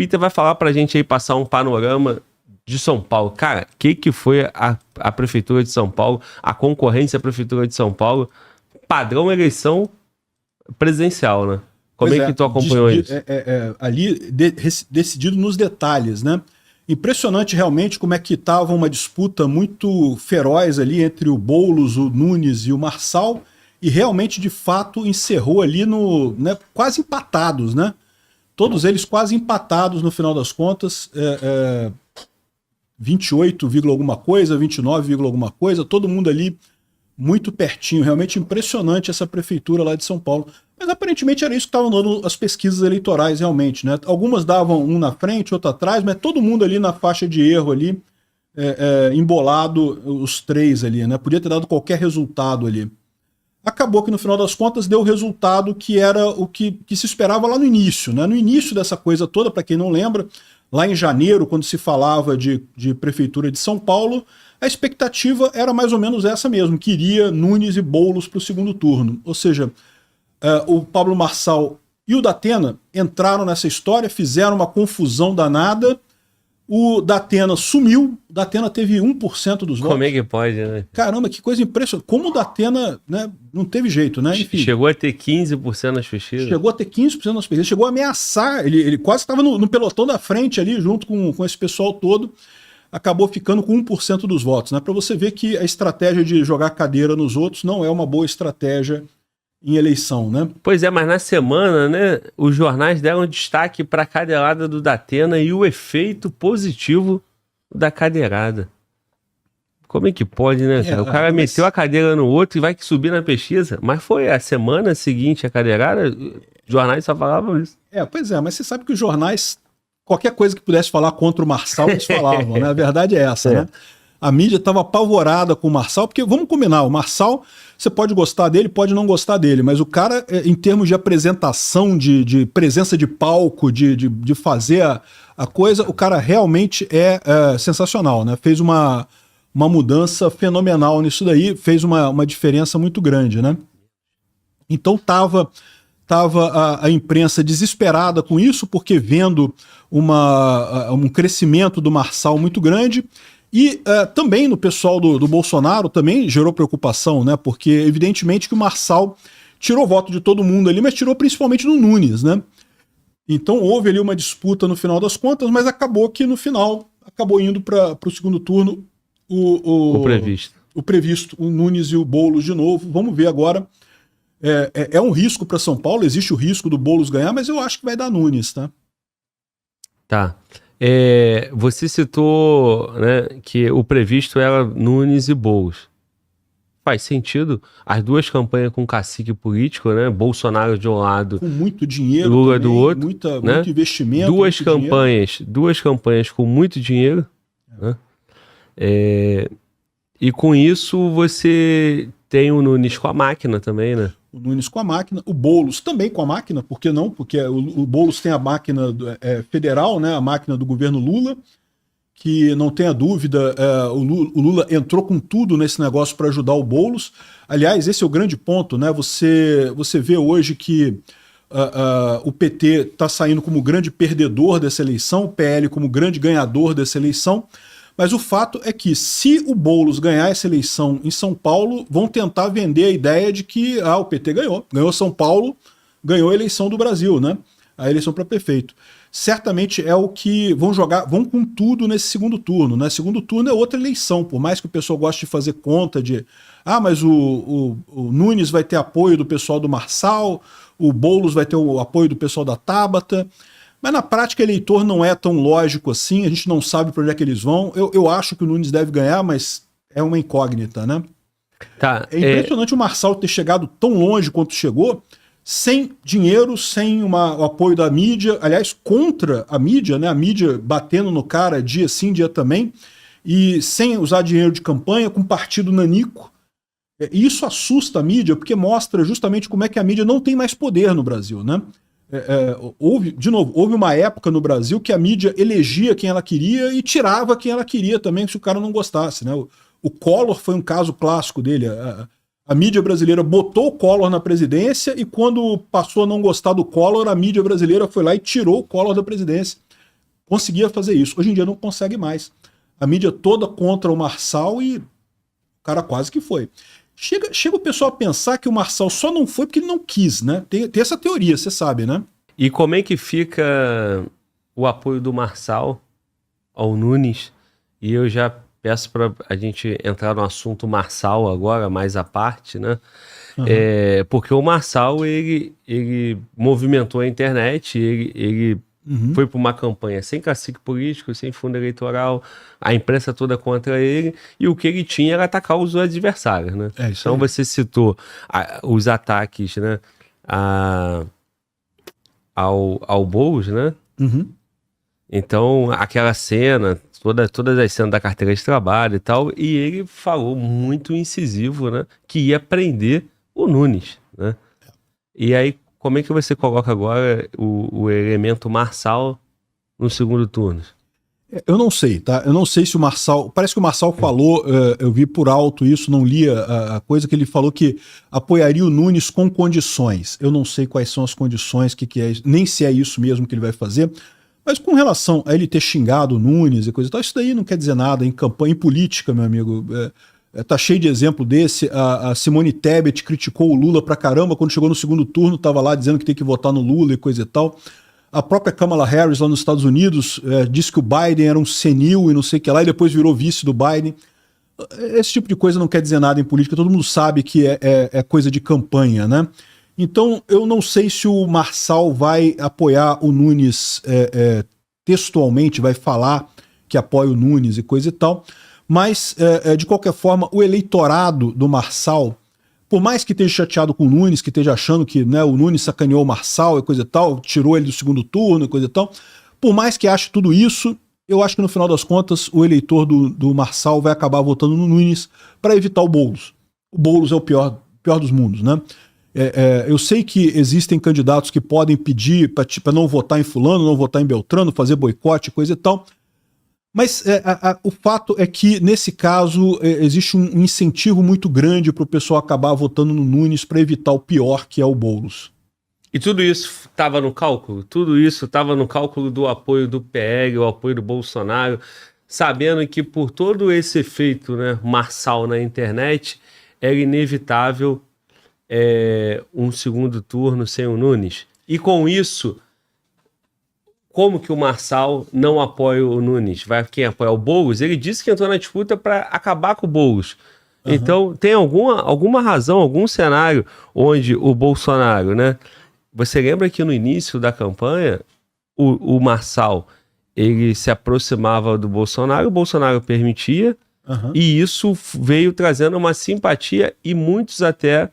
Peter vai falar pra gente aí, passar um panorama de São Paulo. Cara, o que foi a Prefeitura de São Paulo, a concorrência à Prefeitura de São Paulo, padrão eleição presidencial, né? Como é que tu acompanhou isso? Ali, decidido nos detalhes, né? Impressionante realmente como é que estava uma disputa muito feroz ali entre o Boulos, o Nunes e o Marçal, e realmente, de fato, encerrou ali né, quase empatados, né? Todos eles quase empatados no final das contas, 28, alguma coisa, 29, alguma coisa, todo mundo ali muito pertinho. Realmente impressionante essa prefeitura lá de São Paulo. Mas aparentemente era isso que estavam dando as pesquisas eleitorais realmente, né? Algumas davam um na frente, outro atrás, mas todo mundo ali na faixa de erro ali, embolado, os três ali, né? Podia ter dado qualquer resultado ali. Acabou que no final das contas deu o resultado que era o que se esperava lá no início, né? No início dessa coisa toda, para quem não lembra, lá em janeiro, quando se falava de Prefeitura de São Paulo, a expectativa era mais ou menos essa mesmo, que iria Nunes e Boulos para o segundo turno. Ou seja, o Pablo Marçal e o Datena entraram nessa história, fizeram uma confusão danada, o Datena sumiu, o Datena teve 1% dos votos. Como é que pode, né? Caramba, que coisa impressionante. Como o Datena, né, não teve jeito, né? Enfim, chegou a ter 15% nas pesquisas. Chegou a ter 15% nas pesquisas, chegou a ameaçar, ele quase estava no pelotão da frente ali, junto com esse pessoal todo, acabou ficando com 1% dos votos, né? Para você ver que a estratégia de jogar cadeira nos outros não é uma boa estratégia em eleição, né? Pois é, mas na semana, né, os jornais deram destaque para a cadeirada do Datena e o efeito positivo da cadeirada. Como é que pode, né, cara? O cara meteu a cadeira no outro e vai subir na pesquisa, mas foi a semana seguinte a cadeirada, os jornais só falavam isso. Pois é, mas você sabe que os jornais, qualquer coisa que pudesse falar contra o Marçal, eles falavam, né? A verdade é essa, né? A mídia estava apavorada com o Marçal, porque, vamos combinar, o Marçal, você pode gostar dele, pode não gostar dele, mas o cara, em termos de apresentação, de presença de palco, de fazer a coisa, o cara realmente é sensacional, né? Fez uma mudança fenomenal nisso daí, fez uma diferença muito grande, né? Então tava a imprensa desesperada com isso, porque vendo um crescimento do Marçal muito grande. E também no pessoal do Bolsonaro também gerou preocupação, né? Porque evidentemente que o Marçal tirou voto de todo mundo ali, mas tirou principalmente do Nunes, né? Então houve ali uma disputa no final das contas, mas acabou que no final acabou indo para o segundo turno o previsto, o Nunes e o Boulos de novo. Vamos ver agora. É um risco para São Paulo, existe o risco do Boulos ganhar, mas eu acho que vai dar Nunes, tá? Tá. Você citou, né, que o previsto era Nunes e Boulos. Faz sentido. As duas campanhas com cacique político, né? Bolsonaro de um lado, com muito dinheiro, Lula também, do outro, né? Muito investimento. Duas campanhas com muito dinheiro. Né? E com isso você tem o Nunes com a máquina também, né? O Nunes com a máquina, o Boulos também com a máquina, por que não? Porque o Boulos tem a máquina federal, né? A máquina do governo Lula, que não tenha dúvida, o Lula entrou com tudo nesse negócio para ajudar o Boulos. Aliás, esse é o grande ponto, né? Você vê hoje que o PT está saindo como grande perdedor dessa eleição, o PL como grande ganhador dessa eleição. Mas o fato é que, se o Boulos ganhar essa eleição em São Paulo, vão tentar vender a ideia de que o PT ganhou São Paulo, ganhou a eleição do Brasil, né? A eleição para prefeito. Certamente é o que vão com tudo nesse segundo turno, né? Segundo turno é outra eleição, por mais que o pessoal goste de fazer conta de mas o Nunes vai ter apoio do pessoal do Marçal, o Boulos vai ter o apoio do pessoal da Tabata. Mas na prática, eleitor não é tão lógico assim, a gente não sabe para onde é que eles vão. Eu acho que o Nunes deve ganhar, mas é uma incógnita, né? Tá, é impressionante o Marçal ter chegado tão longe quanto chegou, sem dinheiro, sem o apoio da mídia, aliás, contra a mídia, né? A mídia batendo no cara dia sim, dia também, e sem usar dinheiro de campanha, com partido nanico. E isso assusta a mídia, porque mostra justamente como é que a mídia não tem mais poder no Brasil, né? Houve uma época no Brasil que a mídia elegia quem ela queria e tirava quem ela queria também, se o cara não gostasse, né? O Collor foi um caso clássico dele. A mídia brasileira botou o Collor na presidência e quando passou a não gostar do Collor, a mídia brasileira foi lá e tirou o Collor da presidência. conseguia fazer isso. Hoje em dia não consegue mais. A mídia toda contra o Marçal e o cara quase que foi. Chega o pessoal a pensar que o Marçal só não foi porque ele não quis, né? Tem essa teoria, você sabe, né? E como é que fica o apoio do Marçal ao Nunes? E eu já peço para a gente entrar no assunto Marçal agora, mais à parte, né? Uhum. Porque o Marçal, ele movimentou a internet, ele foi para uma campanha sem cacique político, sem fundo eleitoral, a imprensa toda contra ele, e o que ele tinha era atacar os adversários, né? Então você citou os ataques, né, ao Boulos, né? Uhum. Então, aquela cena, todas as cenas da carteira de trabalho e tal, e ele falou muito incisivo, né, que ia prender o Nunes, né? E aí, como é que você coloca agora o elemento Marçal no segundo turno? Eu não sei, tá? Eu não sei se o Marçal... Parece que o Marçal falou, eu vi por alto isso, não li a coisa, que ele falou que apoiaria o Nunes com condições. Eu não sei quais são as condições, que é isso, nem se é isso mesmo que ele vai fazer. Mas com relação a ele ter xingado o Nunes e coisa e tal, isso daí não quer dizer nada. Em campanha, em política, meu amigo... tá cheio de exemplo desse. A Simone Tebet criticou o Lula pra caramba, quando chegou no segundo turno tava lá dizendo que tem que votar no Lula e coisa e tal. A própria Kamala Harris lá nos Estados Unidos disse que o Biden era um senil e não sei o que lá, e depois virou vice do Biden. Esse tipo de coisa não quer dizer nada em política, todo mundo sabe que é coisa de campanha, né? Então eu não sei se o Marçal vai apoiar o Nunes textualmente, vai falar que apoia o Nunes e coisa e tal. Mas, de qualquer forma, o eleitorado do Marçal, por mais que esteja chateado com o Nunes, que esteja achando que, né, o Nunes sacaneou o Marçal e coisa e tal, tirou ele do segundo turno e coisa e tal, por mais que ache tudo isso, eu acho que no final das contas o eleitor do Marçal vai acabar votando no Nunes para evitar o Boulos. O Boulos é o pior dos mundos, né? Eu sei que existem candidatos que podem pedir para não votar em fulano, não votar em Beltrano, fazer boicote, coisa e tal. Mas o fato é que, nesse caso, existe um incentivo muito grande para o pessoal acabar votando no Nunes para evitar o pior, que é o Boulos. E tudo isso estava no cálculo? Tudo isso estava no cálculo do apoio do PL, o apoio do Bolsonaro, sabendo que por todo esse efeito, né, Marçal na internet, era inevitável um segundo turno sem o Nunes. E com isso... Como que o Marçal não apoia o Nunes? Vai quem apoia o Boulos? Ele disse que entrou na disputa para acabar com o Boulos. Uhum. Então, tem alguma razão, algum cenário onde o Bolsonaro, né? Você lembra que no início da campanha, o Marçal, ele se aproximava do Bolsonaro, o Bolsonaro permitia, e isso veio trazendo uma simpatia e muitos até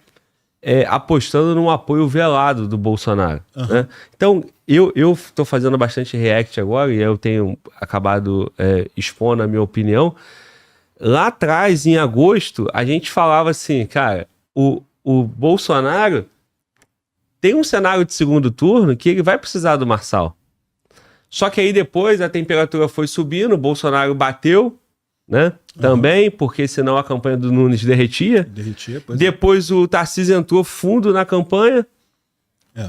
apostando num apoio velado do Bolsonaro. Né? Então, eu estou fazendo bastante react agora e eu tenho acabado expondo a minha opinião. Lá atrás, em agosto, a gente falava assim, cara, o Bolsonaro tem um cenário de segundo turno que ele vai precisar do Marçal. Só que aí depois a temperatura foi subindo, o Bolsonaro bateu, né? Também, porque senão a campanha do Nunes derretia. Depois o Tarcísio entrou fundo na campanha,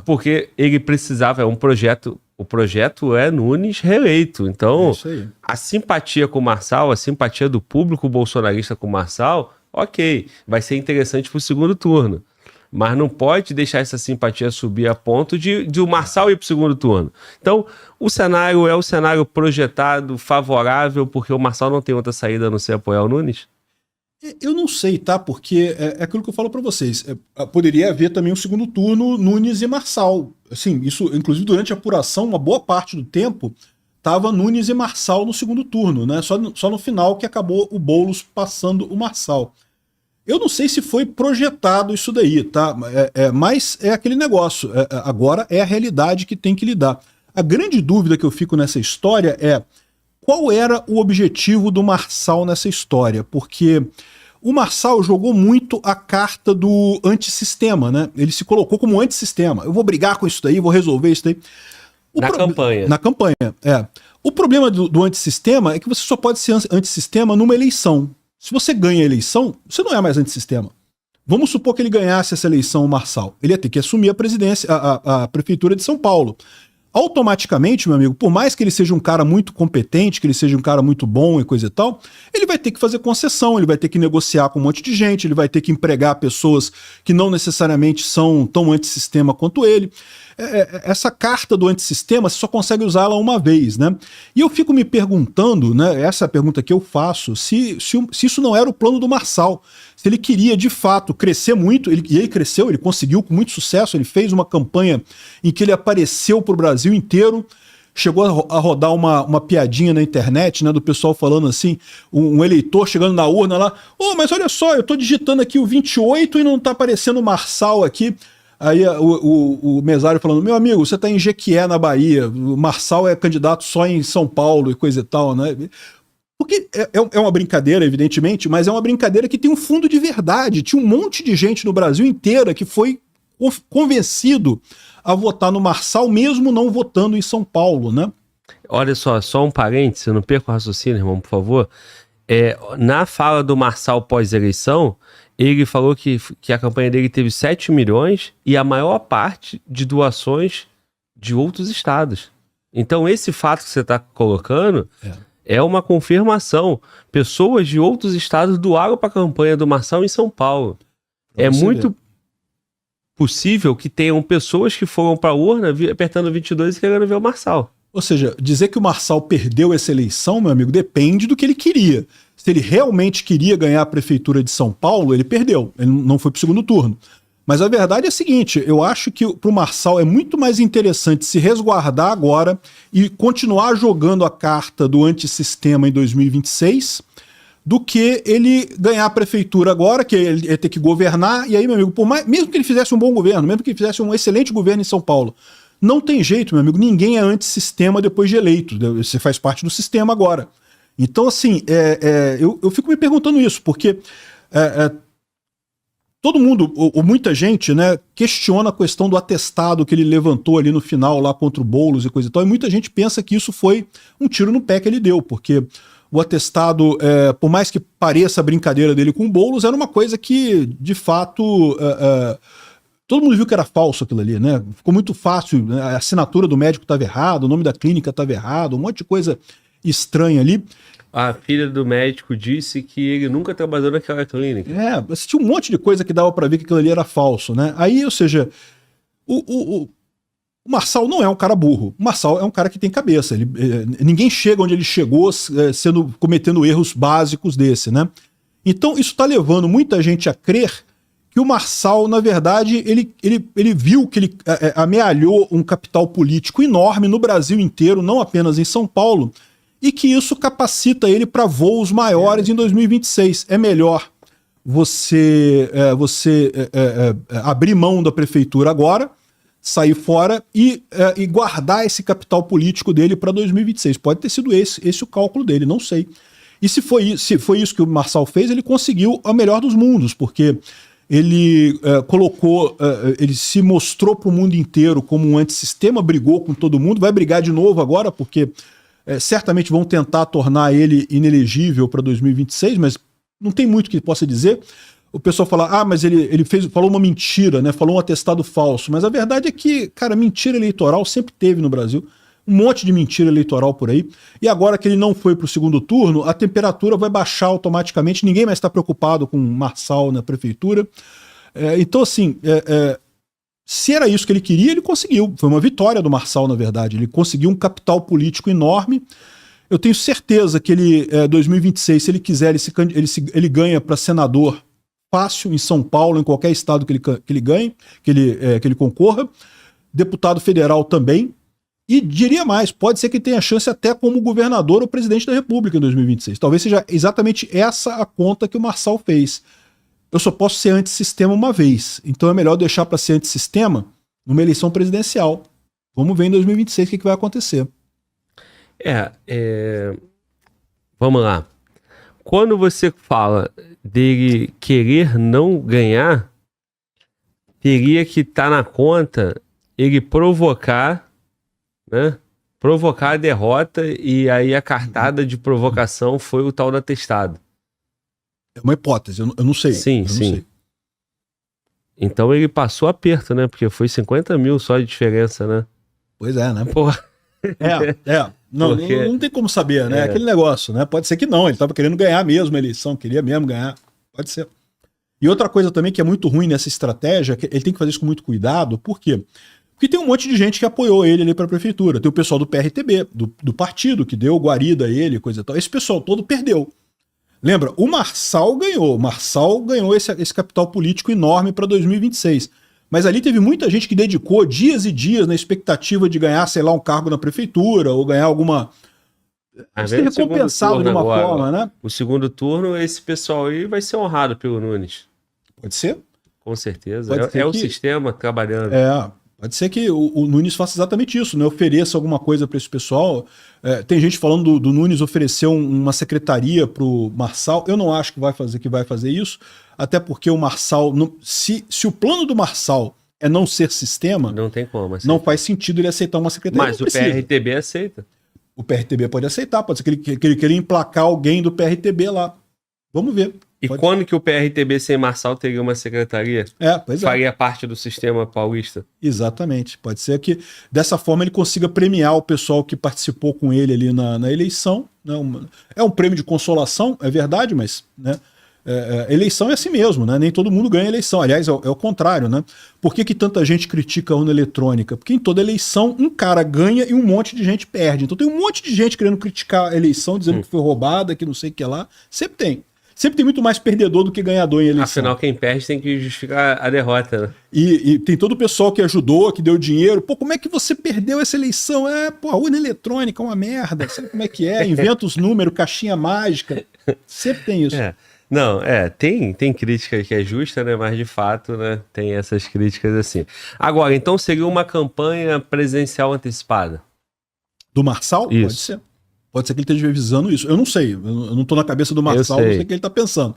porque ele precisava, um projeto, o projeto é Nunes reeleito. Então, a simpatia com o Marçal, a simpatia do público bolsonarista com o Marçal, ok, vai ser interessante para o segundo turno. Mas não pode deixar essa simpatia subir a ponto de o Marçal ir para o segundo turno. Então, o cenário é o cenário projetado, favorável, porque o Marçal não tem outra saída a não ser apoiar o Nunes? Eu não sei, tá? Porque é aquilo que eu falo para vocês. Poderia haver também um segundo turno Nunes e Marçal. Assim, isso, inclusive, durante a apuração, uma boa parte do tempo, tava Nunes e Marçal no segundo turno, né? Só no final que acabou o Boulos passando o Marçal. Eu não sei se foi projetado isso daí, tá? Mas é aquele negócio. Agora é a realidade que tem que lidar. A grande dúvida que eu fico nessa história é qual era o objetivo do Marçal nessa história? Porque o Marçal jogou muito a carta do antissistema, né? Ele se colocou como antissistema. Eu vou brigar com isso daí, vou resolver isso daí. Na campanha, O problema do antissistema é que você só pode ser antissistema numa eleição. Se você ganha a eleição, você não é mais antissistema. Vamos supor que ele ganhasse essa eleição, o Marçal. Ele ia ter que assumir a presidência, a prefeitura de São Paulo. automaticamente, meu amigo, por mais que ele seja um cara muito competente, que ele seja um cara muito bom e coisa e tal, ele vai ter que fazer concessão, ele vai ter que negociar com um monte de gente, ele vai ter que empregar pessoas que não necessariamente são tão antissistema quanto ele. Essa carta do antissistema, você só consegue usá-la uma vez, né? E eu fico me perguntando, né? Essa é a pergunta que eu faço, se isso não era o plano do Marçal, se ele queria de fato crescer muito, e ele cresceu, ele conseguiu com muito sucesso, ele fez uma campanha em que ele apareceu para o Brasil inteiro, chegou a rodar uma piadinha na internet, né, do pessoal falando assim, um eleitor chegando na urna lá, mas olha só, eu tô digitando aqui o 28 e não tá aparecendo o Marçal aqui. Aí o mesário falando, meu amigo, você tá em Jequié, na Bahia, o Marçal é candidato só em São Paulo e coisa e tal, né? Porque é uma brincadeira, evidentemente, mas é uma brincadeira que tem um fundo de verdade. Tinha um monte de gente no Brasil inteira que foi convencido a votar no Marçal, mesmo não votando em São Paulo, né? Olha só um parênteses, não perca o raciocínio, irmão, por favor. Na fala do Marçal pós-eleição, ele falou que a campanha dele teve 7 milhões e a maior parte de doações de outros estados. Então, esse fato que você está colocando é uma confirmação. Pessoas de outros estados doaram para a campanha do Marçal em São Paulo. É muito possível que tenham pessoas que foram para a urna apertando 22 e querendo ver o Marçal. Ou seja, dizer que o Marçal perdeu essa eleição, meu amigo, depende do que ele queria. Se ele realmente queria ganhar a prefeitura de São Paulo, ele perdeu. Ele não foi para o segundo turno. Mas a verdade é a seguinte, eu acho que para o Marçal é muito mais interessante se resguardar agora e continuar jogando a carta do antissistema em 2026 do que ele ganhar a prefeitura agora, que ele ia ter que governar, e aí, meu amigo, mesmo que ele fizesse um bom governo, mesmo que ele fizesse um excelente governo em São Paulo, não tem jeito, meu amigo, ninguém é antissistema depois de eleito, você faz parte do sistema agora. Então, assim, eu fico me perguntando isso, porque todo mundo, ou muita gente, né, questiona a questão do atestado que ele levantou ali no final, lá contra o Boulos e coisa e tal, e muita gente pensa que isso foi um tiro no pé que ele deu, porque o atestado, por mais que pareça a brincadeira dele com o Boulos, era uma coisa que, de fato, todo mundo viu que era falso aquilo ali, né? Ficou muito fácil, né? A assinatura do médico estava errada, o nome da clínica estava errado, um monte de coisa estranha ali. A filha do médico disse que ele nunca trabalhou naquela clínica. Tinha um monte de coisa que dava para ver que aquilo ali era falso, né? Aí, ou seja, o Marçal não é um cara burro. O Marçal é um cara que tem cabeça. Ninguém chega onde ele chegou cometendo erros básicos desse, né? Então, isso está levando muita gente a crer que o Marçal, na verdade, ele viu que ele amealhou um capital político enorme no Brasil inteiro, não apenas em São Paulo, e que isso capacita ele para voos maiores em 2026. É melhor você abrir mão da prefeitura agora, sair fora e guardar esse capital político dele para 2026. Pode ter sido esse o cálculo dele, não sei. E se foi isso que o Marçal fez, ele conseguiu a melhor dos mundos, porque ele ele se mostrou para o mundo inteiro como um antissistema, brigou com todo mundo, vai brigar de novo agora, porque certamente vão tentar tornar ele inelegível para 2026, mas não tem muito que possa dizer. O pessoal fala, mas ele falou uma mentira, né? Falou um atestado falso. Mas a verdade é que, cara, mentira eleitoral sempre teve no Brasil. Um monte de mentira eleitoral por aí. E agora que ele não foi para o segundo turno, a temperatura vai baixar automaticamente. Ninguém mais está preocupado com Marçal na prefeitura. Então, assim, se era isso que ele queria, ele conseguiu. Foi uma vitória do Marçal, na verdade. Ele conseguiu um capital político enorme. Eu tenho certeza que ele, 2026, se ele quiser, ele ganha para senador fácil em São Paulo, em qualquer estado que ele ganhe, que ele concorra. Deputado federal também. E diria mais, pode ser que tenha chance até como governador ou presidente da República em 2026. Talvez seja exatamente essa a conta que o Marçal fez. Eu só posso ser antissistema uma vez, então é melhor deixar para ser antissistema numa eleição presidencial. Vamos ver em 2026 o que vai acontecer. Vamos lá. Quando você fala dele querer não ganhar, teria que estar na conta ele provocar, né? Provocar a derrota, e aí a cartada de provocação foi o tal do atestado. É uma hipótese, eu não sei. Sim, não sim. sei. Então ele passou aperto, né? Porque foi 50 mil só de diferença, né? Pois é, né? Porra. Não, não tem como saber, né? Aquele negócio, né? Pode ser que não, ele estava querendo ganhar mesmo a eleição, queria mesmo ganhar. Pode ser. E outra coisa também que é muito ruim nessa estratégia, que ele tem que fazer isso com muito cuidado, por quê? Porque tem um monte de gente que apoiou ele ali para a prefeitura. Tem o pessoal do PRTB, do partido, que deu guarida a ele, coisa e tal. Esse pessoal todo perdeu. Lembra? O Marçal ganhou. O Marçal ganhou esse capital político enorme para 2026. Mas ali teve muita gente que dedicou dias e dias na expectativa de ganhar, sei lá, um cargo na prefeitura ou ganhar alguma... Ser recompensado de uma forma, né? O segundo turno, esse pessoal aí vai ser honrado pelo Nunes. Pode ser? Com certeza. É o sistema trabalhando. Pode ser que o Nunes faça exatamente isso, né? Ofereça alguma coisa para esse pessoal. Tem gente falando do Nunes oferecer uma secretaria para o Marçal. Eu não acho que vai fazer isso, até porque o Marçal, se o plano do Marçal é não ser sistema, não tem como aceitar. Não faz sentido ele aceitar uma secretaria. Mas o PRTB aceita. O PRTB pode aceitar, pode ser que ele queria emplacar alguém do PRTB lá. Vamos ver. Quando que o PRTB sem Marçal teria uma secretaria? Faria parte do sistema paulista. Exatamente. Pode ser que dessa forma ele consiga premiar o pessoal que participou com ele ali na eleição. Né? É um prêmio de consolação, é verdade, mas né? Eleição é assim mesmo, né? Nem todo mundo ganha eleição. Aliás, é o contrário, né? Por que tanta gente critica a urna eletrônica? Porque em toda eleição um cara ganha e um monte de gente perde. Então tem um monte de gente querendo criticar a eleição, dizendo que foi roubada, que não sei o que lá. Sempre tem. Sempre tem muito mais perdedor do que ganhador em eleição. Afinal, quem perde tem que justificar a derrota, né? E tem todo o pessoal que ajudou, que deu dinheiro. Pô, como é que você perdeu essa eleição? A urna eletrônica é uma merda. Sabe como é que é? Inventa os números, caixinha mágica. Sempre tem isso. Não, tem crítica que é justa, né? Mas de fato, né? Tem essas críticas assim. Agora, então seria uma campanha presidencial antecipada? Do Marçal? Isso. Pode ser. Pode ser que ele esteja visando isso. Eu não sei. Eu não estou na cabeça do Marçal, não sei o que ele está pensando.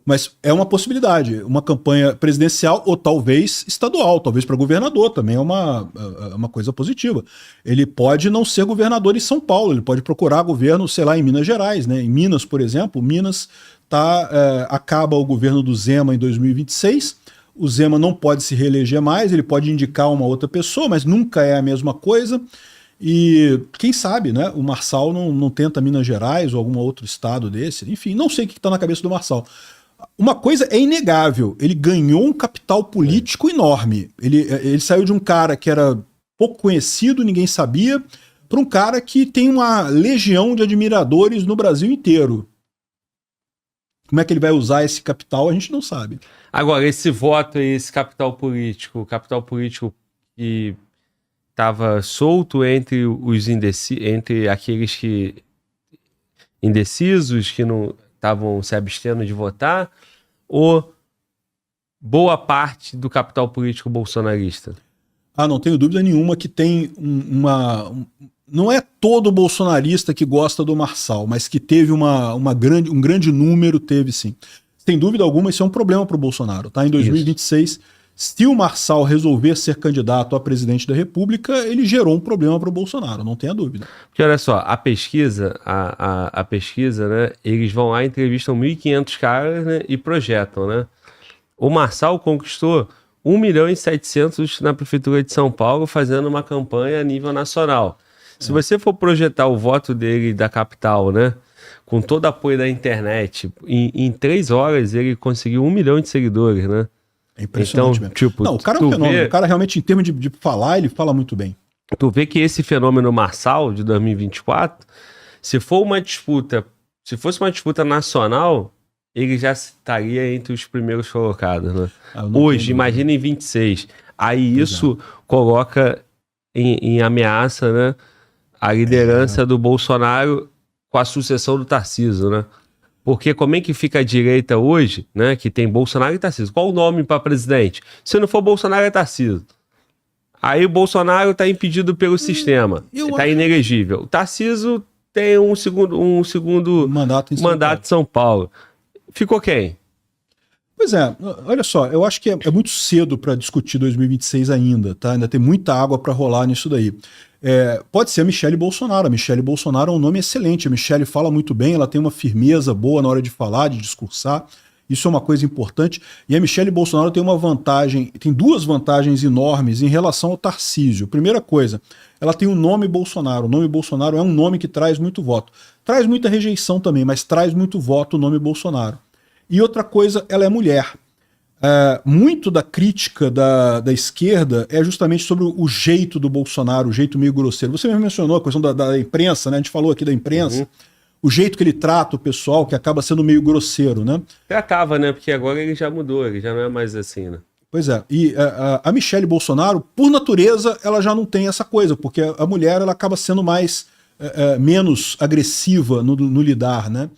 Mas é uma possibilidade. Uma campanha presidencial ou talvez estadual, talvez para governador também é uma coisa positiva. Ele pode não ser governador em São Paulo, ele pode procurar governo, sei lá, em Minas Gerais, né? Em Minas, por exemplo, Minas acaba o governo do Zema em 2026. O Zema não pode se reeleger mais, ele pode indicar uma outra pessoa, mas nunca é a mesma coisa. E quem sabe, né? O Marçal não tenta Minas Gerais ou algum outro estado desse. Enfim, não sei o que está na cabeça do Marçal. Uma coisa é inegável, ele ganhou um capital político enorme. Ele saiu de um cara que era pouco conhecido, ninguém sabia, para um cara que tem uma legião de admiradores no Brasil inteiro. Como é que ele vai usar esse capital, a gente não sabe. Agora, esse voto aí, esse capital político que estava solto entre entre aqueles que indecisos, que não estavam se abstendo de votar, ou boa parte do capital político bolsonarista? Não tenho dúvida nenhuma que tem não é todo bolsonarista que gosta do Marçal, mas que teve um grande número, teve sim. Sem dúvida alguma, isso é um problema para o Bolsonaro. Tá? Em 2026... Se o Marçal resolver ser candidato a presidente da República, ele gerou um problema para o Bolsonaro, não tenha dúvida. Porque olha só, a pesquisa, né, eles vão lá, entrevistam 1.500 caras, né, e projetam, né? O Marçal conquistou 1.700.000 na Prefeitura de São Paulo, fazendo uma campanha a nível nacional. Se você for projetar o voto dele da capital, né, com todo o apoio da internet, em 3 horas ele conseguiu 1 milhão de seguidores, né? É impressionante então, mesmo. Tipo, não, o cara é um fenômeno. O cara realmente, em termos de falar, ele fala muito bem. Tu vê que esse fenômeno Marçal de 2024, se fosse uma disputa nacional, ele já estaria entre os primeiros colocados, né? Hoje, imagina em 26. Aí isso coloca em ameaça, né, a liderança do Bolsonaro com a sucessão do Tarcísio, né? Porque como é que fica a direita hoje, né, que tem Bolsonaro e Tarcísio? Qual o nome para presidente? Se não for Bolsonaro, é Tarcísio. Aí o Bolsonaro está impedido pelo sistema, está inelegível. O Tarcísio tem um segundo mandato em São Paulo. Ficou quem? Pois é, olha só, eu acho que é muito cedo para discutir 2026 ainda, tá? Ainda tem muita água para rolar nisso daí. Pode ser a Michelle Bolsonaro. A Michelle Bolsonaro é um nome excelente. A Michelle fala muito bem, ela tem uma firmeza boa na hora de falar, de discursar. Isso é uma coisa importante. E a Michelle Bolsonaro tem uma vantagem, tem duas vantagens enormes em relação ao Tarcísio. Primeira coisa, ela tem o nome Bolsonaro. O nome Bolsonaro é um nome que traz muito voto. Traz muita rejeição também, mas traz muito voto o nome Bolsonaro. E outra coisa, ela é mulher. Muito da crítica da esquerda é justamente sobre o jeito do Bolsonaro, o jeito meio grosseiro. Você mesmo mencionou a questão da imprensa, né? A gente falou aqui da imprensa. O jeito que ele trata o pessoal, que acaba sendo meio grosseiro, né? Tratava, né? Porque agora ele já mudou, ele já não é mais assim, né? Pois é. E a Michelle Bolsonaro, por natureza, ela já não tem essa coisa, porque a mulher ela acaba sendo menos agressiva no lidar, né?